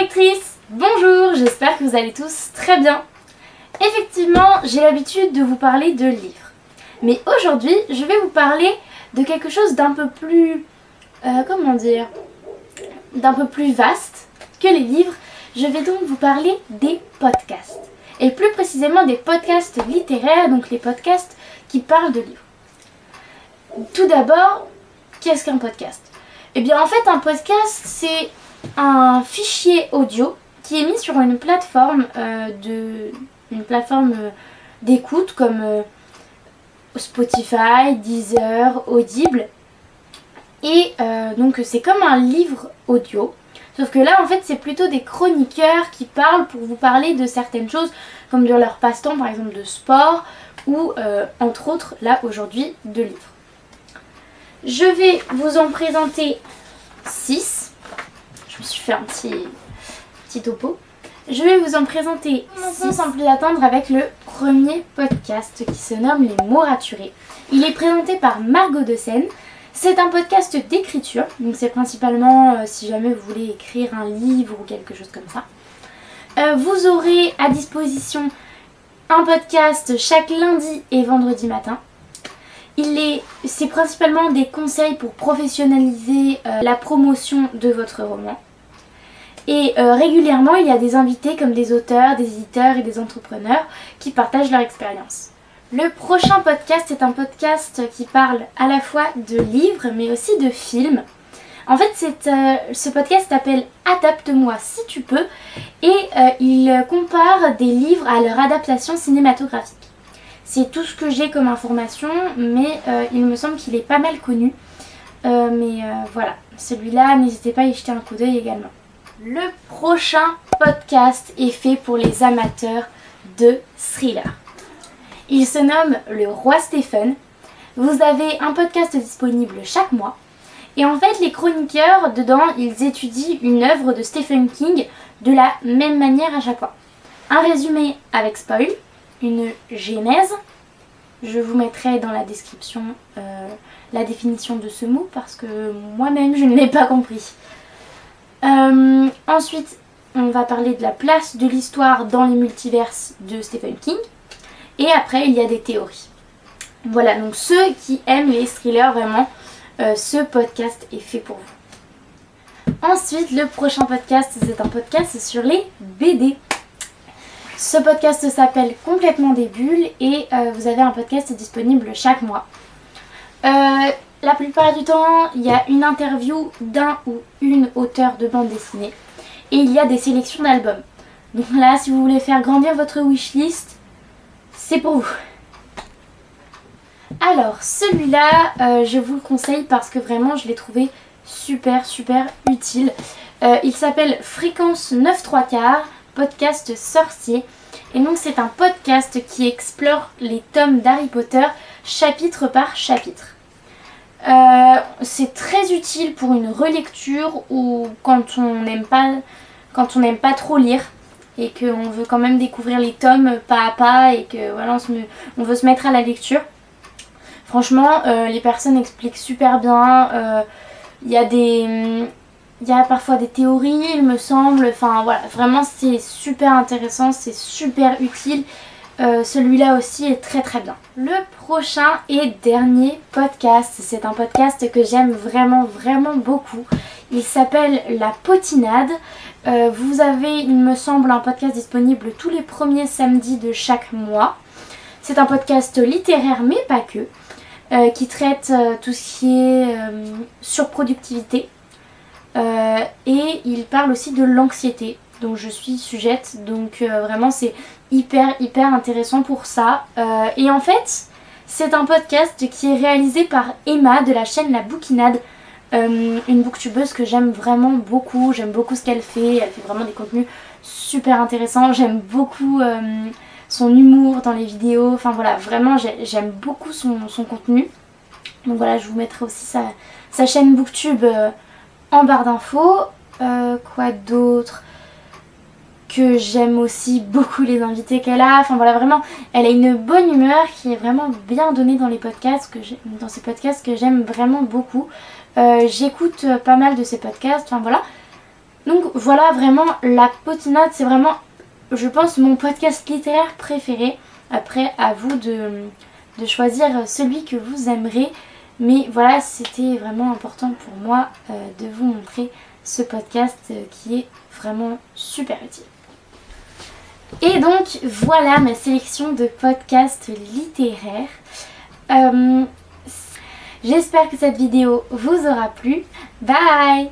lectrices, bonjour, j'espère que vous allez tous très bien. Effectivement, j'ai l'habitude de vous parler de livres. Mais aujourd'hui, je vais vous parler de quelque chose d'un peu plus... d'un peu plus vaste que les livres. Je vais donc vous parler des podcasts. Et plus précisément des podcasts littéraires, donc les podcasts qui parlent de livres. Tout d'abord, qu'est-ce qu'un podcast ? Eh bien en fait un podcast c'est un fichier audio qui est mis sur une plateforme d'écoute comme Spotify, Deezer, Audible. Et donc c'est comme un livre audio. Sauf que là en fait c'est plutôt des chroniqueurs qui parlent pour vous parler de certaines choses comme de leur passe-temps, par exemple de sport ou entre autres là aujourd'hui de livres. Je vais vous en présenter 6. Je me suis fait un petit topo. Je vais vous en présenter 6 sans plus attendre avec le premier podcast qui se nomme Les mots raturés. Il est présenté par Margot de Seine. C'est un podcast d'écriture, donc c'est principalement si jamais vous voulez écrire un livre ou quelque chose comme ça. Vous aurez à disposition un podcast chaque lundi et vendredi matin. C'est principalement des conseils pour professionnaliser la promotion de votre roman. Et régulièrement, il y a des invités comme des auteurs, des éditeurs et des entrepreneurs qui partagent leur expérience. Le prochain podcast est un podcast qui parle à la fois de livres mais aussi de films. En fait, ce podcast s'appelle Adapte-moi si tu peux et il compare des livres à leur adaptation cinématographique. C'est tout ce que j'ai comme information, mais il me semble qu'il est pas mal connu. Voilà, celui-là, n'hésitez pas à y jeter un coup d'œil également. Le prochain podcast est fait pour les amateurs de thriller. Il se nomme Le Roi Stephen. Vous avez un podcast disponible chaque mois. Et en fait, les chroniqueurs, dedans, ils étudient une œuvre de Stephen King de la même manière à chaque fois. Un résumé avec spoil, une genèse. Je vous mettrai dans la description la définition de ce mot parce que moi-même je ne l'ai pas compris. Ensuite, on va parler de la place de l'histoire dans les multiverses de Stephen King. Et après, il y a des théories. Voilà, donc ceux qui aiment les thrillers, vraiment, ce podcast est fait pour vous. Ensuite, le prochain podcast, c'est un podcast sur les BD. Ce podcast s'appelle Complètement des bulles et vous avez un podcast disponible chaque mois. La plupart du temps, il y a une interview d'un ou une auteure de bande dessinée et il y a des sélections d'albums. Donc là, si vous voulez faire grandir votre wishlist, c'est pour vous. Alors, celui-là, je vous le conseille parce que vraiment, je l'ai trouvé super utile. Il s'appelle Fréquence 9 3/4. Podcast sorcier et donc c'est un podcast qui explore les tomes d'Harry Potter chapitre par chapitre. C'est très utile pour une relecture ou quand on n'aime pas trop lire et qu'on veut quand même découvrir les tomes pas à pas et que voilà on veut se mettre à la lecture. Franchement les personnes expliquent super bien. Il y a parfois des théories, il me semble. Enfin voilà, vraiment c'est super intéressant, c'est super utile. Celui-là aussi est très bien. Le prochain et dernier podcast, c'est un podcast que j'aime vraiment beaucoup. Il s'appelle La Potinade. Vous avez, il me semble, un podcast disponible tous les premiers samedis de chaque mois. C'est un podcast littéraire mais pas que, qui traite tout ce qui est surproductivité. Et il parle aussi de l'anxiété dont je suis sujette, donc vraiment c'est hyper intéressant pour ça. Et en fait c'est un podcast qui est réalisé par Emma de la chaîne La Bouquinade, une booktubeuse que j'aime vraiment beaucoup. J'aime beaucoup ce qu'elle fait vraiment des contenus super intéressants. J'aime beaucoup son humour dans les vidéos, enfin voilà, vraiment j'aime beaucoup son contenu. Donc voilà, je vous mettrai aussi sa chaîne booktube en barre d'infos. Quoi d'autre que j'aime aussi beaucoup les invités qu'elle a. Enfin voilà, vraiment, elle a une bonne humeur qui est vraiment bien donnée dans ces podcasts que j'aime vraiment beaucoup. J'écoute pas mal de ces podcasts, enfin voilà. Donc coup voilà, vraiment la potinade c'est vraiment, je pense, mon podcast littéraire préféré. Après à vous de choisir celui que vous aimerez. Mais voilà, c'était vraiment important pour moi de vous montrer ce podcast qui est vraiment super utile. Et donc voilà ma sélection de podcasts littéraires. J'espère que cette vidéo vous aura plu. Bye!